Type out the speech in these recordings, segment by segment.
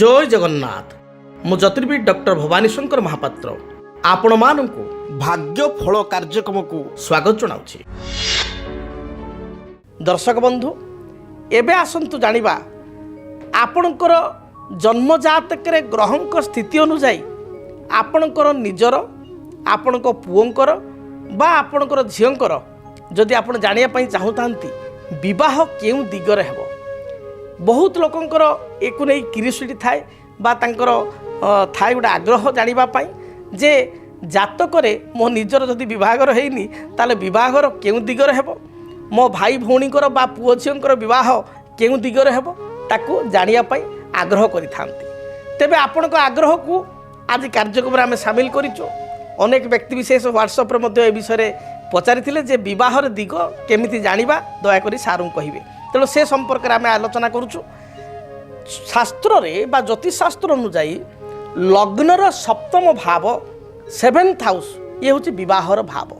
जय जगन्नाथ मु ज्योतिर्विद डॉक्टर भवानी शंकर महापात्र आपण मानकु भाग्य फल कार्यक्रम को स्वागत जनाउछि। दर्शक बंधु एबे आसंतु जानिबा आपणकर जन्म जातक ग्रहंक स्थिति अनुसार आपणकर निजर आपणक पुओंकर बा आपणकर झीओंकर जदि आपण जानिया पई चाहुतांती विवाह केउ दिगरे हेबो। बहुत लोकंकर एकु नै क्यूरियोसिटी थाए बा तांकर थाए गोटे आग्रह जानिबा पई जे जातकरे मो निजर जदि विवाहर हेइनी ताले विवाहर केउ दिगरे हेबो, मो भाई भौणीकर बा पुओ झीओंकर विवाह केउ दिगरे हेबो ताकू जानिया पई आग्रह करिथांती। तेबे आपणक आग्रह को आज कार्यक्रम आम सामिल करिचो। अनेक व्यक्तिविशेष व्हाट्सएप रे ए विषय पचारि जे विवाहर दिग केमिति जानिबा दयाकरी सारू कहिबे। तेणु से संपर्क में आम आलोचना करुचु। शास्त्र रे बा ज्योतिष शास्त्र अनुसार लग्नर सप्तम भाव 7th हाउस ये हूँ विवाहर भाव।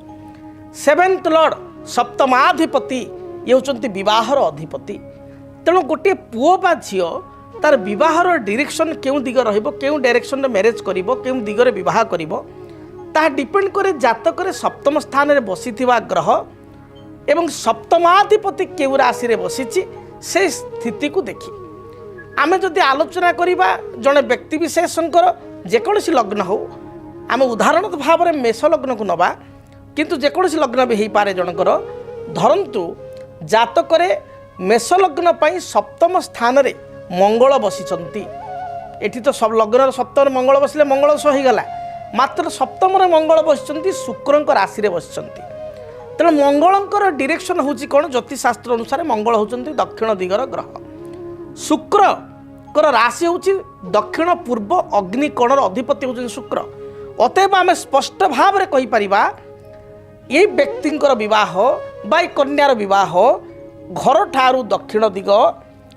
7th लॉर्ड सप्तमाधिपति ये होचंती विवाहर अधिपति। तेणु गोटे पुओ बा झियो तार विवाहर डायरेक्शन केउ दिग रहिबो, केउ डायरेक्शन रे मैरिज करिवो, केउ दिगरे विवाह करिवो ता डिपेंड करे जातक रे सप्तम स्थान रे बसिथिबा ग्रह एवं सप्तमाधिपति केउ राशि रे बसिछि से स्थिति को देखि आमे जदि आलोचना करिबा जणे व्यक्ति विशेषकर जेकोसी लग्न हो आमे उदाहरण भाव में मेष लग्न को नबा किंतु जेकोसी लग्न भी हो पारे जनकर धरंतु जातक रे मेष लग्न पई सप्तम स्थान रे मंगल बसिचंती। एठी तो सब लग्न सप्तम मंगल बसिले मंगल सो ही गला, मात्र सप्तम रे मंगल बसिचंती शुक्रंक राशि रे बसिचंती। तेणु मंगलंकर डायरेक्शन होची कोन ज्योतिष शास्त्र अनुसार मंगल होचंती दक्षिण दिगर ग्रह। शुक्रकर राशि होची दक्षिण पूर्व अग्निकोणर अधिपति होचंती शुक्र। अतएव आम स्पष्ट भाव में कहि परिबा ये व्यक्तिंकर विवाह बा कन्यार विवाह घर ठारू दक्षिण दिग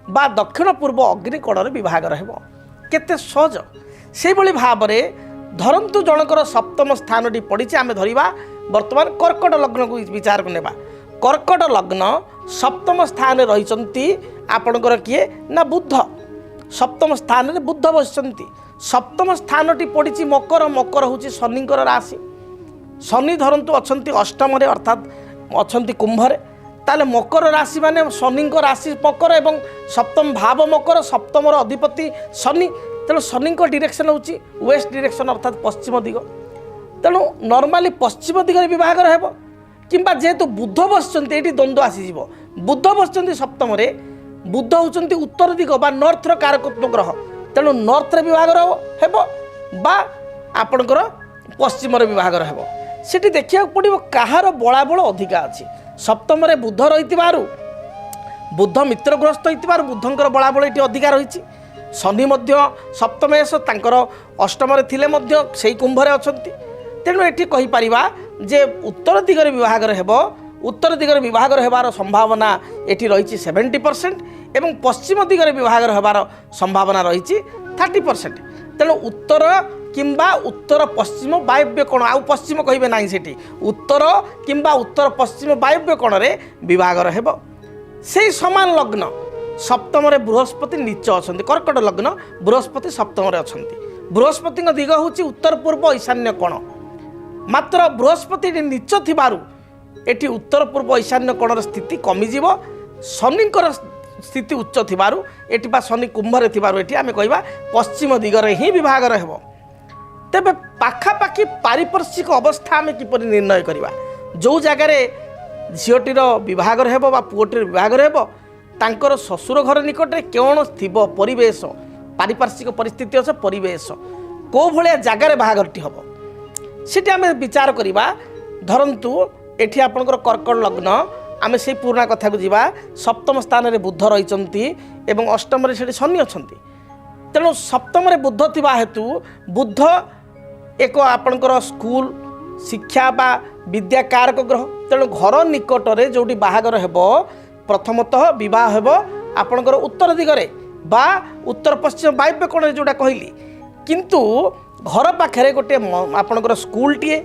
बा दक्षिण पूर्व अग्निकोणर विभाग रहबो। केते सहज से भली भाव में धरंतु जनकर सप्तम स्थान पड़ी आम धरिबा वर्तमान कर्कट लग्न को विचार को नेबा। कर्कट लग्न सप्तम स्थान रही आपणकर किए ना बुध। सप्तम स्थान रे बुध बसिचंती। सप्तम स्थान पड़ी मकर। मकर हूँ शनिकर राशि। शनि धरंतु अछंती अष्टम रे अर्थात अछंती कुंभरे ताले मकर राशि माने शनि राशि मकर एवं सप्तम भाव मकर सप्तम अधिपति शनि। तेणु शनि डायरेक्शन हूँ वेस्ट डायरेक्शन अर्थात पश्चिम दिग। तेणु नॉर्मली पश्चिम दिगरे विभाग रहबो किंबा जेहेतु बुध बसचंती एठी द्वंद्व आसीजिव। बुध बसचंती सप्तम रे, बुध होचंती उत्तर दिग बा नॉर्थ रो कारकत्व ग्रह। तेणु नॉर्थ रे विभाग हेबो बा आपणकर पश्चिम रे विभाग हेबो। सेठी देखिया पड़िबो काहार बळाबळ अधिका अछि। सप्तम रे बुध रहितिबारु बुध मित्रग्रस्त होइतिबारु बुधंकर बळाबळ एठी अधिका रहिछि। शनि मध्य सप्तमेश तांकर अष्टम रे थिले मध्य सेही कुंभरे अछंती। तेणु एठी कहि परिबा जे उत्तर दिगरे विभाग हेबो। उत्तर दिगरे विभाग हेबार संभावना एठी रहिछि 70% एवं पश्चिम दिगरे विभाग हेबार संभावना रहिछि 30%। तेणु उत्तर किंबा उत्तर पश्चिम वायव्य कोण आउ पश्चिम कहिबे नाही सेठी उत्तर किंबा उत्तर पश्चिम वायव्य कोण रे विभाग हेबो। सेही समान लग्न सप्तम रे बृहस्पति नीच अछंती। कर्कट लग्न बृहस्पति सप्तम रे अछंती। बृहस्पति दिग होची उत्तर पूर्व ईशान्य कोण, मात्र बृहस्पति नीच थिबारु एटी उत्तर पूर्व ईशान्य कोणर स्थिति कमिजिव। शनिकर स्थिति उच्च थिबारु एटी बा शनि कुंभरे थिबारु एटी आमे कहिबा पश्चिम दिगरे ही विभाग रहबो। तेबे पाखापाखी पारिपार्श्विक अवस्था आमे किपरि निर्णय करिबा। जो जगार झीटीर विभाग हेबो बा पुओटीर विभाग हेबो तांकर ससुर घर निकट में कौन थिबो परिवेश पारिपार्श्विक परिस्थिति अच्छे परिवेश को भलिया जगार बाहागरटी हम सीटी आम विचार करवा। धरंतु एठी आपणकर कर्कट लग्न आम से पुराना कथा को जीवा। सप्तम स्थान रे बुध रही एवं अष्टम रे शनि अछंती। तेणु सप्तम रे बुध थिबा हेतु बुध एक आपणकर स्कूल शिक्षा बा विद्या कारक ग्रह। तेणु घर निकट में जोटी बाहागर हेबो प्रथमतः विवाह हेबो आपणकर उत्तर दिगरे बा उत्तर पश्चिम वायव्य कोण जोटा कहली। किंतु घर पाखे गोटे आपणकर स्कूल टीए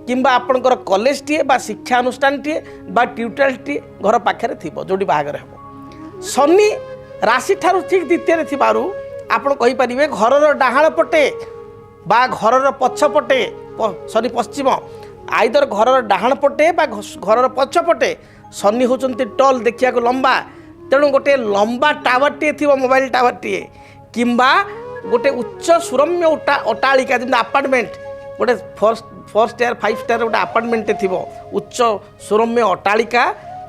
किंबा आपणकर कॉलेज टीए बा शिक्षा अनुष्ठान टीए बा ट्यूटोरियल टीए घर पाखे थिबो जोटी बाहागर हेबो। शनि राशि ठारू ठीक द्वितीय थिबारु ଆପଣ କହିପାରିବେ ଘରର ଡାହାଣ ପଟେ ବା ଘରର ପଛପଟେ ସରି ପଶ୍ଚିମ ଆଇଦର ଘରର ଡାହାଣ ପଟେ ବା ଘରର ପଛପଟେ ଶନି ହେଉଛନ୍ତି ଟଲ୍ ଦେଖିବାକୁ ଲମ୍ବା। ତେଣୁ ଗୋଟିଏ ଲମ୍ବା ଟାୱାରଟିଏ ଥିବ ମୋବାଇଲ ଟାୱାରଟିଏ କିମ୍ବା ଗୋଟେ ଉଚ୍ଚ ସୁରମ୍ୟ ଅଟ୍ଟାଳିକା ଯେମିତି ଆପାର୍ଟମେଣ୍ଟ ଗୋଟେ ଫୋର୍ ଷ୍ଟାର 5 ଷ୍ଟାର ଗୋଟେ ଆପାର୍ଟମେଣ୍ଟଟେ ଥିବ ଉଚ୍ଚ ସୁରମ୍ୟ ଅଟ୍ଟାଳିକା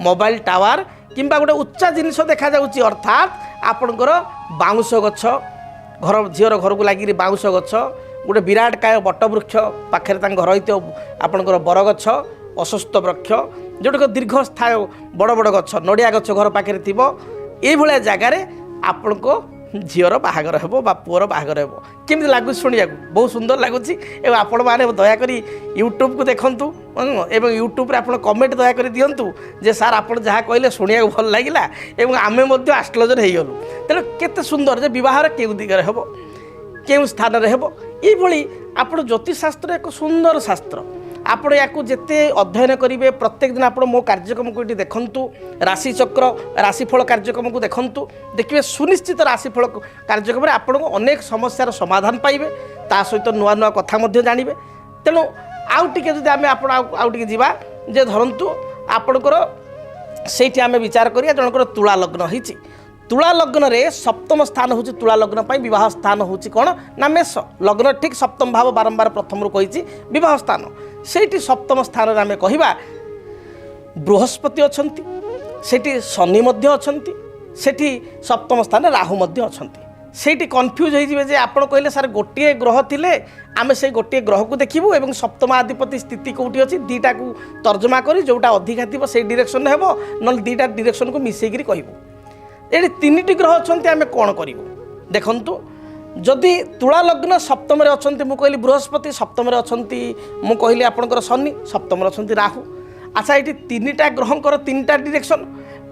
ମୋବାଇଲ ଟାୱାର କିମ୍ବା ଗୋଟେ ଉଚ୍ଚା ଜିନିଷ ଦେଖାଯାଉଛି ଅର୍ଥାତ୍ ଆପଣଙ୍କର ବାଉଁଶ ଗଛ ଘର ଝିଅର ଘରକୁ ଲାଗିରି ବାଉଁଶ ଗଛ ଗୋଟେ ବିରାଟ କାୟ ବଟବୃକ୍ଷ ପାଖରେ ତାଙ୍କ ଘର ହେଇଥିବ ଆପଣଙ୍କର ବରଗଛ ଅଶ୍ୱତ୍ଥ ବୃକ୍ଷ ଯେଉଁଟାକ ଦୀର୍ଘସ୍ଥାୟ ବଡ଼ ବଡ଼ ଗଛ ନଡ଼ିଆ ଗଛ ଘର ପାଖରେ ଥିବ ଏଇଭଳିଆ ଜାଗାରେ ଆପଣଙ୍କ ଝିଅର ବାହାଘର ହେବ ବା ପୁଅର ବାହାଘର ହେବ। କେମିତି ଲାଗୁଛି ଶୁଣିବାକୁ? ବହୁତ ସୁନ୍ଦର ଲାଗୁଛି। ଏବଂ ଆପଣମାନେ ଦୟାକରି ୟୁଟ୍ୟୁବକୁ ଦେଖନ୍ତୁ ଏବଂ ୟୁଟ୍ୟୁବରେ ଆପଣ କମେଣ୍ଟ ଦୟାକରି ଦିଅନ୍ତୁ ଯେ ସାର୍ ଆପଣ ଯାହା କହିଲେ ଶୁଣିବାକୁ ଭଲ ଲାଗିଲା ଏବଂ ଆମେ ମଧ୍ୟ ଆଷ୍ଟ୍ରୋଲଜର ହେଇଗଲୁ। ତେଣୁ କେତେ ସୁନ୍ଦର ଯେ ବିବାହର କେଉଁ ଦିଗରେ ହେବ କେଉଁ ସ୍ଥାନରେ ହେବ ଏଇଭଳି ଆପଣ ଜ୍ୟୋତିଷଶାସ୍ତ୍ର ଏକ ସୁନ୍ଦର ଶାସ୍ତ୍ର। ଆପଣ ୟାକୁ ଯେତେ ଅଧ୍ୟୟନ କରିବେ ପ୍ରତ୍ୟେକ ଦିନ ଆପଣ ମୋ କାର୍ଯ୍ୟକ୍ରମକୁ ଏଠି ଦେଖନ୍ତୁ ରାଶିଚକ୍ର ରାଶିଫଳ କାର୍ଯ୍ୟକ୍ରମକୁ ଦେଖନ୍ତୁ ଦେଖିବେ ସୁନିଶ୍ଚିତ ରାଶିଫଳ କାର୍ଯ୍ୟକ୍ରମରେ ଆପଣଙ୍କୁ ଅନେକ ସମସ୍ୟାର ସମାଧାନ ପାଇବେ ତା ସହିତ ନୂଆ ନୂଆ କଥା ମଧ୍ୟ ଜାଣିବେ। ତେଣୁ ଆଉ ଟିକେ ଯଦି ଆମେ ଆପଣ ଆଉ ଟିକେ ଯିବା ଯେ ଧରନ୍ତୁ ଆପଣଙ୍କର ସେଇଠି ଆମେ ବିଚାର କରିବା ଜଣଙ୍କର ତୁଳା ଲଗ୍ନ ହେଇଛି ତୁଳା ଲଗ୍ନରେ ସପ୍ତମ ସ୍ଥାନ ହେଉଛି ତୁଳା ଲଗ୍ନ ପାଇଁ ବିବାହ ସ୍ଥାନ ହେଉଛି କ'ଣ ନା ମେଷ ଲଗ୍ନ ଠିକ୍ ସପ୍ତମ ଭାବ ବାରମ୍ବାର ପ୍ରଥମରୁ କହିଛି ବିବାହ ସ୍ଥାନ ସେଇଠି ସପ୍ତମ ସ୍ଥାନରେ ଆମେ କହିବା ବୃହସ୍ପତି ଅଛନ୍ତି ସେଠି ଶନି ମଧ୍ୟ ଅଛନ୍ତି ସେଠି ସପ୍ତମ ସ୍ଥାନରେ ରାହୁ ମଧ୍ୟ ଅଛନ୍ତି। ସେଇଠି କନଫ୍ୟୁଜ୍ ହେଇଯିବେ ଯେ ଆପଣ କହିଲେ ସାର୍ ଗୋଟିଏ ଗ୍ରହ ଥିଲେ ଆମେ ସେଇ ଗୋଟିଏ ଗ୍ରହକୁ ଦେଖିବୁ ଏବଂ ସପ୍ତମାଧିପତି ସ୍ଥିତି କେଉଁଠି ଅଛି ଦୁଇଟାକୁ ତର୍ଜମା କରି ଯେଉଁଟା ଅଧିକା ଥିବ ସେଇ ଡିରେକ୍ସନରେ ହେବ ନହେଲେ ଦୁଇଟା ଡିରେକ୍ସନକୁ ମିଶାଇକିରି କହିବୁ। ଏଠି 3ଟି ଗ୍ରହ ଅଛନ୍ତି ଆମେ କ'ଣ କରିବୁ ଦେଖନ୍ତୁ ଯଦି ତୁଳା ଲଗ୍ନ ସପ୍ତମରେ ଅଛନ୍ତି ମୁଁ କହିଲି ବୃହସ୍ପତି ସପ୍ତମରେ ଅଛନ୍ତି ମୁଁ କହିଲି ଆପଣଙ୍କର ଶନି ସପ୍ତମରେ ଅଛନ୍ତି ରାହୁ। ଆଚ୍ଛା ଏଠି 3ଟା ଗ୍ରହଙ୍କର 3ଟା ଡିରେକ୍ସନ୍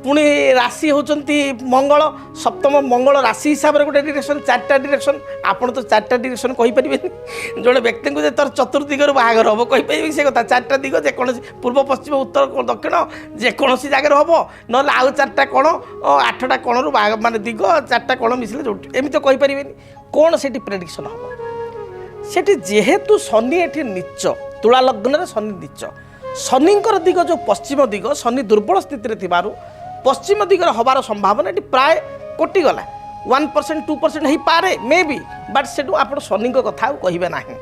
ପୁଣି ରାଶି ହେଉଛନ୍ତି ମଙ୍ଗଳ ସପ୍ତମ ମଙ୍ଗଳ ରାଶି ହିସାବରେ ଗୋଟେ ଡିରେକ୍ସନ୍ 4ଟା ଡିରେକ୍ସନ୍ ଆପଣ ତ 4ଟା ଡିରେକ୍ସନ୍ କହିପାରିବେନି ଜଣେ ବ୍ୟକ୍ତିଙ୍କୁ ଯେ ତୋର ଚତୁର୍ଦିଗରୁ ବାହାଘର ହେବ କହିପାରିବେ ସେ କଥା 4ଟା ଦିଗ ଯେକୌଣସି ପୂର୍ବ ପଶ୍ଚିମ ଉତ୍ତର ଦକ୍ଷିଣ ଯେକୌଣସି ଜାଗାରେ ହେବ ନହେଲେ ଆଉ 4ଟା କୋଣ 8ଟା କୋଣରୁ ମାନେ ଦିଗ 4ଟା କୋଣ ମିଶିଲେ ଯୋଉଠି ଏମିତି ତ କହିପାରିବେନି କ'ଣ ସେଠି ପ୍ରେଡିକ୍ସନ୍ ହେବ। ସେଠି ଯେହେତୁ ଶନି ଏଠି ନିଚ ତୁଳା ଲଗ୍ନରେ ଶନି ନିଚ ଶନିଙ୍କର ଦିଗ ଯେଉଁ ପଶ୍ଚିମ ଦିଗ ଶନି ଦୁର୍ବଳ ସ୍ଥିତିରେ ଥିବାରୁ ପଶ୍ଚିମ ଦିଗରେ ହେବାର ସମ୍ଭାବନା ଏଠି ପ୍ରାୟ କଟିଗଲା 1% 2% ହେଇପାରେ ମେ ବି ବଟ୍ ସେଠୁ ଆପଣ ଶନିଙ୍କ କଥା ଆଉ କହିବେ ନାହିଁ।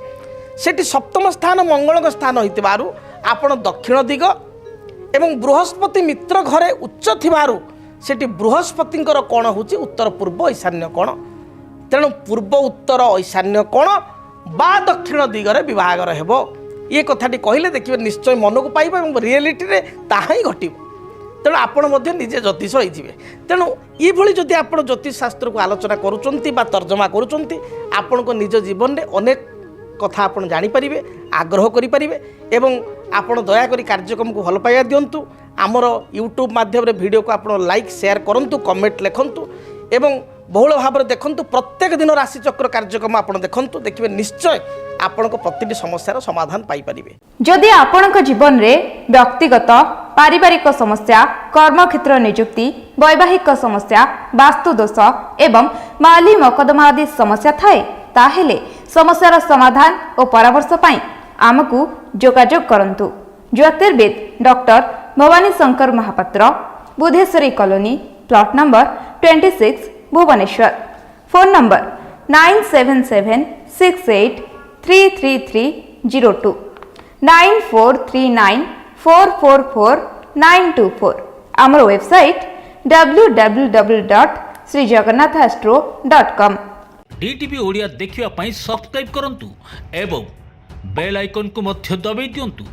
ସେଠି ସପ୍ତମ ସ୍ଥାନ ମଙ୍ଗଳଙ୍କ ସ୍ଥାନ ହୋଇଥିବାରୁ ଆପଣ ଦକ୍ଷିଣ ଦିଗ ଏବଂ ବୃହସ୍ପତି ମିତ୍ର ଘରେ ଉଚ୍ଚ ଥିବାରୁ ସେଠି ବୃହସ୍ପତିଙ୍କର କୋଣ ହେଉଛି ଉତ୍ତର ପୂର୍ବ ଈଶାନ୍ୟ କୋଣ ତେଣୁ ପୂର୍ବ ଉତ୍ତର ଈଶାନ୍ୟ କୋଣ ବା ଦକ୍ଷିଣ ଦିଗରେ ବିବାହର ହେବ ଏ କଥାଟି କହିଲେ ଦେଖିବେ ନିଶ୍ଚୟ ମନକୁ ପାଇବ ଏବଂ ରିଏଲିଟିରେ ତାହା ହିଁ ଘଟିବ। ତେଣୁ ଆପଣ ମଧ୍ୟ ନିଜେ ଜ୍ୟୋତିଷ ହେଇଯିବେ। ତେଣୁ ଏଇଭଳି ଯଦି ଆପଣ ଜ୍ୟୋତିଷ ଶାସ୍ତ୍ରକୁ ଆଲୋଚନା କରୁଛନ୍ତି ବା ତର୍ଜମା କରୁଛନ୍ତି ଆପଣଙ୍କ ନିଜ ଜୀବନରେ ଅନେକ କଥା ଆପଣ ଜାଣିପାରିବେ ଆଗ୍ରହ କରିପାରିବେ ଏବଂ ଆପଣ ଦୟାକରି କାର୍ଯ୍ୟକ୍ରମକୁ ଭଲ ପାଇବା ଦିଅନ୍ତୁ। ଆମର ୟୁଟ୍ୟୁବ୍ ମାଧ୍ୟମରେ ଭିଡ଼ିଓକୁ ଆପଣ ଲାଇକ୍ ସେୟାର କରନ୍ତୁ କମେଣ୍ଟ ଲେଖନ୍ତୁ ଏବଂ ବହୁଳ ଭାବରେ ଦେଖନ୍ତୁ ପ୍ରତ୍ୟେକ ଦିନ ରାଶିଚକ୍ର କାର୍ଯ୍ୟକ୍ରମ ଆପଣ ଦେଖନ୍ତୁ ଦେଖିବେ ନିଶ୍ଚୟ ଆପଣଙ୍କ ପ୍ରତିଟି ସମସ୍ୟାର ସମାଧାନ ପାଇପାରିବେ। ଯଦି ଆପଣଙ୍କ ଜୀବନରେ ବ୍ୟକ୍ତିଗତ ପାରିବାରିକ ସମସ୍ୟା କର୍ମକ୍ଷେତ୍ର ନିଯୁକ୍ତି ବୈବାହିକ ସମସ୍ୟା ବାସ୍ତୁ ଦୋଷ ଏବଂ ମାଲି ମକଦ୍ଦମା ଆଦି ସମସ୍ୟା ଥାଏ ତାହେଲେ ସମସ୍ୟାର ସମାଧାନ ଓ ପରାମର୍ଶ ପାଇଁ ଆମକୁ ଯୋଗାଯୋଗ କରନ୍ତୁ। ଜ୍ୟୋତିର୍ବିଦ doctor Bhabani Shankar Mahapatra Budheswari colony plot number 26 Bhubaneswar phone number 9776833302 9439444924 आमर वेबसाइट www.srijagannathastro.com डीटीवी ओडिया देखिवा पई सब्सक्राइब करंतु एवं बेल आइकन को मध्य दबाई दियंतु।